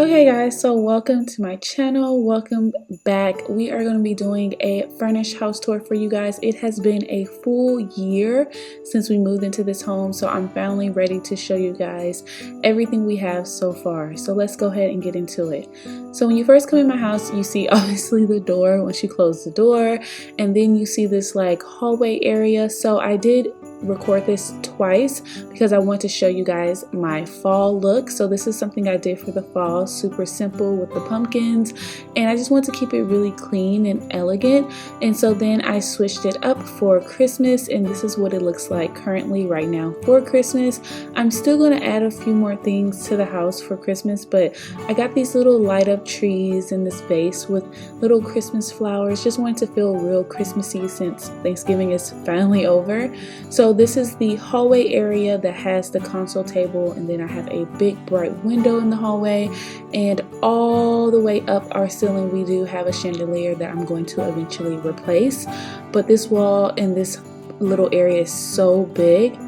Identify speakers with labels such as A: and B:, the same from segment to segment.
A: Okay guys, so welcome to my channel, welcome back. We are going to be doing a furnished house tour for you guys. It has been a full year since we moved into this home, so I'm finally ready to show you guys everything we have so far. So let's go ahead and get into it. So when you first come in my house, you see obviously the door once you close the door, and then you see this like hallway area. So I did record this twice because I want to show you guys my fall look. So this is something I did for the fall, super simple with the pumpkins, and I just want to keep it really clean and elegant. And so then I switched it up for Christmas, and this is what it looks like currently right now for Christmas. I'm still going to add a few more things to the house for Christmas, but I got these little light up trees in this vase with little Christmas flowers. Just wanted to feel real Christmassy since Thanksgiving is finally over. So this is the hallway area that has the console table, and then I have a big bright window in the hallway, and all the way up our ceiling we do have a chandelier that I'm going to eventually replace. But this wall in this little area is so big.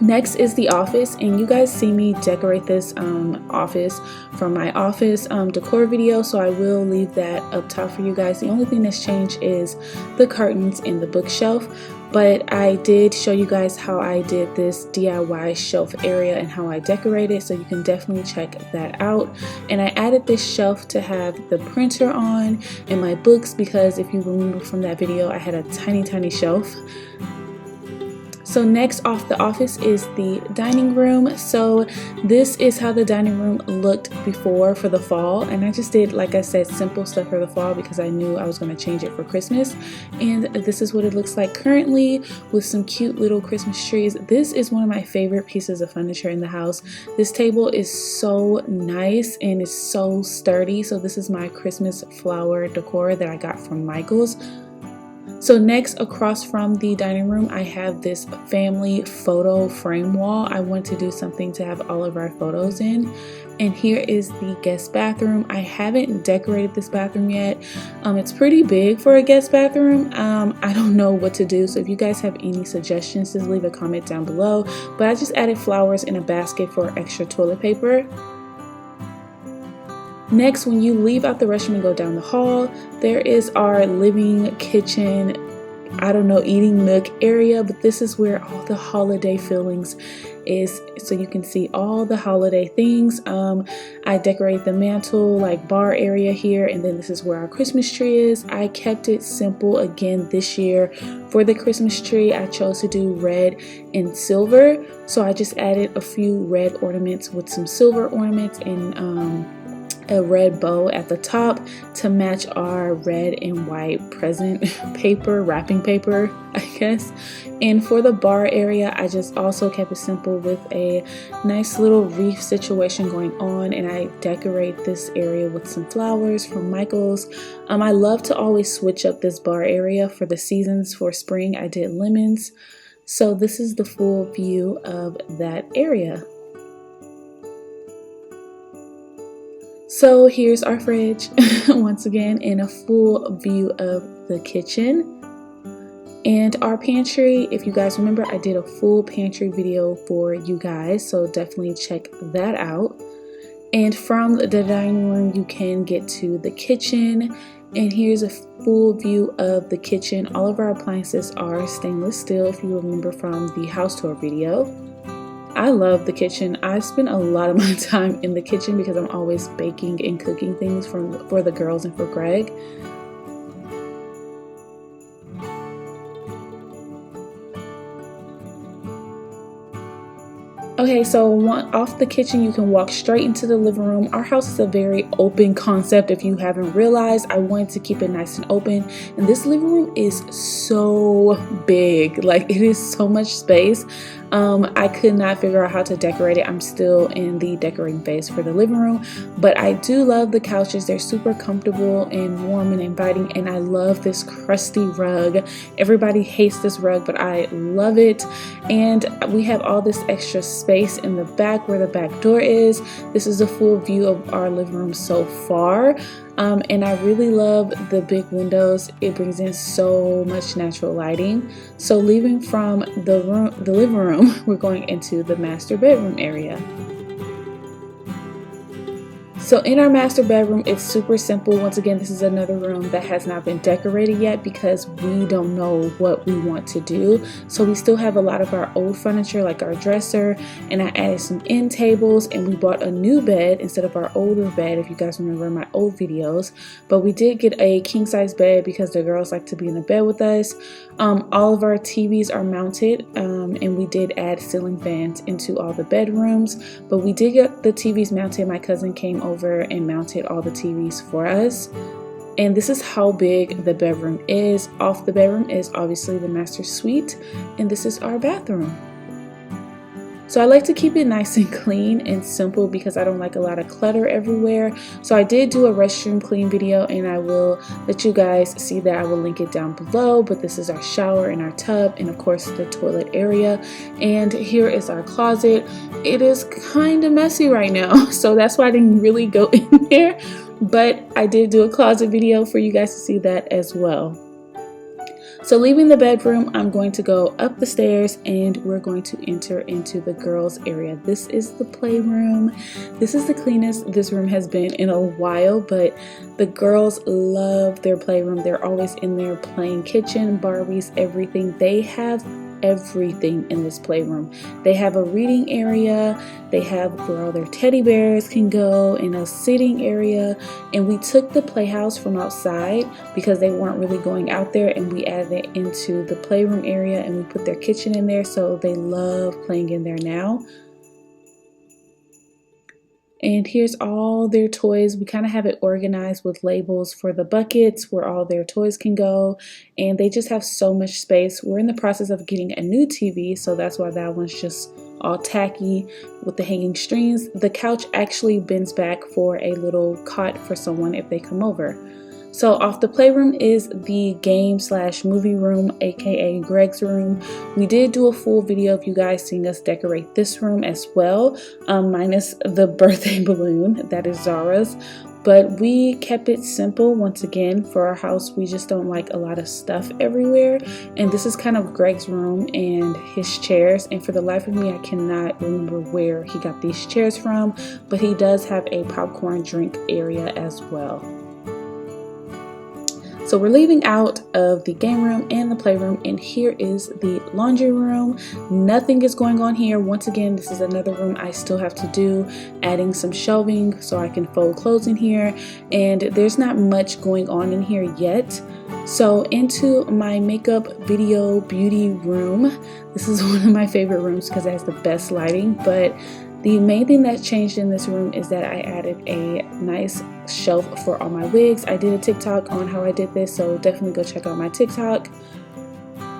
A: Next is the office, and you guys see me decorate this office from my office decor video, so I will leave that up top for you guys. The only thing that's changed is the curtains and the bookshelf, but I did show you guys how I did this DIY shelf area and how I decorated, so you can definitely check that out. And I added this shelf to have the printer on and my books, because if you remember from that video, I had a tiny shelf. So next off the office is the dining room. So this is how the dining room looked before for the fall, and I just did, like I said, simple stuff for the fall because I knew I was going to change it for Christmas. And this is what it looks like currently with some cute little Christmas trees. This is one of my favorite pieces of furniture in the house. This table is so nice and it's so sturdy. So this is my Christmas flower decor that I got from Michael's. So next, across from the dining room, I have this family photo frame wall. I want to do something to have all of our photos in. And here is the guest bathroom. I haven't decorated this bathroom yet. It's pretty big for a guest bathroom. I don't know what to do. So if you guys have any suggestions, just leave a comment down below. But I just added flowers in a basket for extra toilet paper. Next, when you leave out the restroom and go down the hall, there is our living, kitchen, I don't know, eating nook area, but this is where all the holiday feelings is, so you can see all the holiday things. I decorate the mantle, like bar area here, and then this is where our Christmas tree is. I kept it simple again this year. For the Christmas tree, I chose to do red and silver, so I just added a few red ornaments with some silver ornaments and a red bow at the top to match our red and white present paper, wrapping paper, I guess. And for the bar area, I just also kept it simple with a nice little wreath situation going on, and I decorate this area with some flowers from Michael's. I love to always switch up this bar area for the seasons. For spring, I did lemons. So this is the full view of that area. So here's our fridge once again, in a full view of the kitchen. And our pantry, if you guys remember, I did a full pantry video for you guys, so definitely check that out. And from the dining room, you can get to the kitchen. And here's a full view of the kitchen. All of our appliances are stainless steel, if you remember from the house tour video. I love the kitchen. I spend a lot of my time in the kitchen because I'm always baking and cooking things for the girls and for Greg. Okay, so off the kitchen, you can walk straight into the living room. Our house is a very open concept. If you haven't realized, I wanted to keep it nice and open. And this living room is so big. Like, it is so much space. I could not figure out how to decorate it. I'm still in the decorating phase for the living room, but I do love the couches. They're super comfortable and warm and inviting, and I love this crusty rug. Everybody hates this rug, but I love it. And we have all this extra space in the back where the back door is. This is a full view of our living room so far. And I really love the big windows. It brings in so much natural lighting. So leaving from the living room, we're going into the master bedroom area. So in our master bedroom, it's super simple. Once again, this is another room that has not been decorated yet because we don't know what we want to do. So we still have a lot of our old furniture, like our dresser, and I added some end tables, and we bought a new bed instead of our older bed, if you guys remember my old videos. But we did get a king size bed because the girls like to be in the bed with us. All of our TVs are mounted, and we did add ceiling fans into all the bedrooms, but we did get the TVs mounted. My cousin came over and mounted all the TVs for us. And this is how big the bedroom is. Off the bedroom is obviously the master suite, and this is our bathroom. So I like to keep it nice and clean and simple because I don't like a lot of clutter everywhere. So I did do a restroom clean video, and I will let you guys see that. I will link it down below. But this is our shower and our tub, and of course the toilet area. And here is our closet. It is kind of messy right now, so that's why I didn't really go in there. But I did do a closet video for you guys to see that as well. So leaving the bedroom, I'm going to go up the stairs and we're going to enter into the girls' area. This is the playroom. This is the cleanest this room has been in a while, but the girls love their playroom. They're always in there playing kitchen, Barbies, everything. They have everything in this playroom. They have a reading area, they have where all their teddy bears can go, and a sitting area. And we took the playhouse from outside because they weren't really going out there, and we added it into the playroom area, and we put their kitchen in there, so they love playing in there now. And here's all their toys. We kind of have it organized with labels for the buckets where all their toys can go. And they just have so much space. We're in the process of getting a new TV, so that's why that one's just all tacky with the hanging strings. The couch actually bends back for a little cot for someone if they come over. So off the playroom is the game / movie room, aka Greg's room. We did do a full video of you guys seeing us decorate this room as well, minus the birthday balloon, that is Zara's. But we kept it simple. Once again, for our house, we just don't like a lot of stuff everywhere. And this is kind of Greg's room and his chairs. And for the life of me, I cannot remember where he got these chairs from, but he does have a popcorn drink area as well. So we're leaving out of the game room and the playroom, and here is the laundry room. Nothing is going on here. Once again, this is another room I still have to do, adding some shelving so I can fold clothes in here, and there's not much going on in here yet. So into my makeup, video, beauty room. This is one of my favorite rooms because it has the best lighting, but the main thing that changed in this room is that I added a nice shelf for all my wigs. I did a TikTok on how I did this, so definitely go check out my TikTok.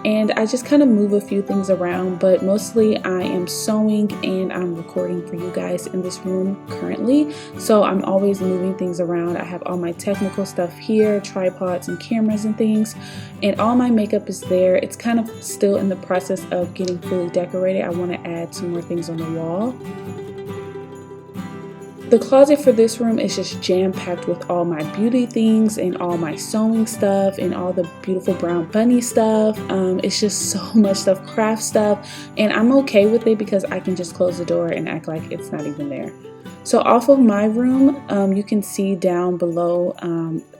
A: And I just kind of move a few things around, but mostly I am sewing and I'm recording for you guys in this room currently. So I'm always moving things around. I have all my technical stuff here, tripods and cameras and things, and all my makeup is there. It's kind of still in the process of getting fully decorated. I want to add some more things on the wall. The closet for this room is just jam-packed with all my beauty things and all my sewing stuff and all the beautiful brown bunny stuff. It's just so much stuff, craft stuff, and I'm okay with it because I can just close the door and act like it's not even there. So off of my room, you can see down below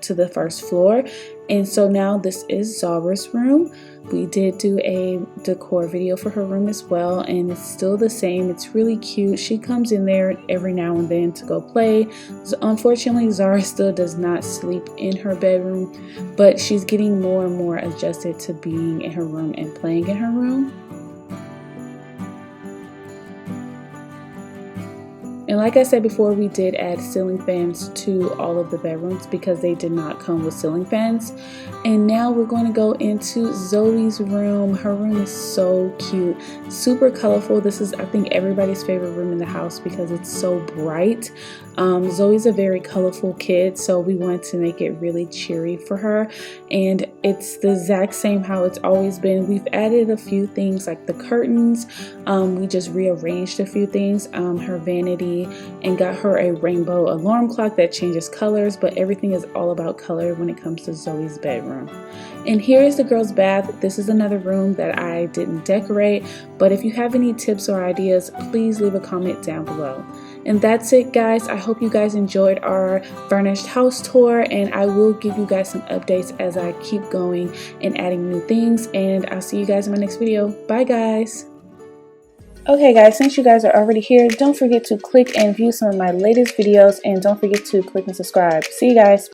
A: to the first floor. And so now this is Zara's room. We did do a decor video for her room as well, and it's still the same. It's really cute. She comes in there every now and then to go play. So unfortunately, Zara still does not sleep in her bedroom, but she's getting more and more adjusted to being in her room and playing in her room. And like I said before, we did add ceiling fans to all of the bedrooms because they did not come with ceiling fans. And now we're going to go into Zoe's room. Her room is so cute, super colorful. This is, I think, everybody's favorite room in the house because it's so bright. Zoe's a very colorful kid, so we wanted to make it really cheery for her. And it's the exact same how it's always been. We've added a few things like the curtains. We just rearranged a few things. Her vanity, and got her a rainbow alarm clock that changes colors, but everything is all about color when it comes to Zoe's bedroom. And here is the girls' bath. This is another room that I didn't decorate, but if you have any tips or ideas, please leave a comment down below. And that's it, guys. I hope you guys enjoyed our furnished house tour, and I will give you guys some updates as I keep going and adding new things. And I'll see you guys in my next video. Bye, guys. Okay guys, since you guys are already here, don't forget to click and view some of my latest videos, and don't forget to click and subscribe. See you guys.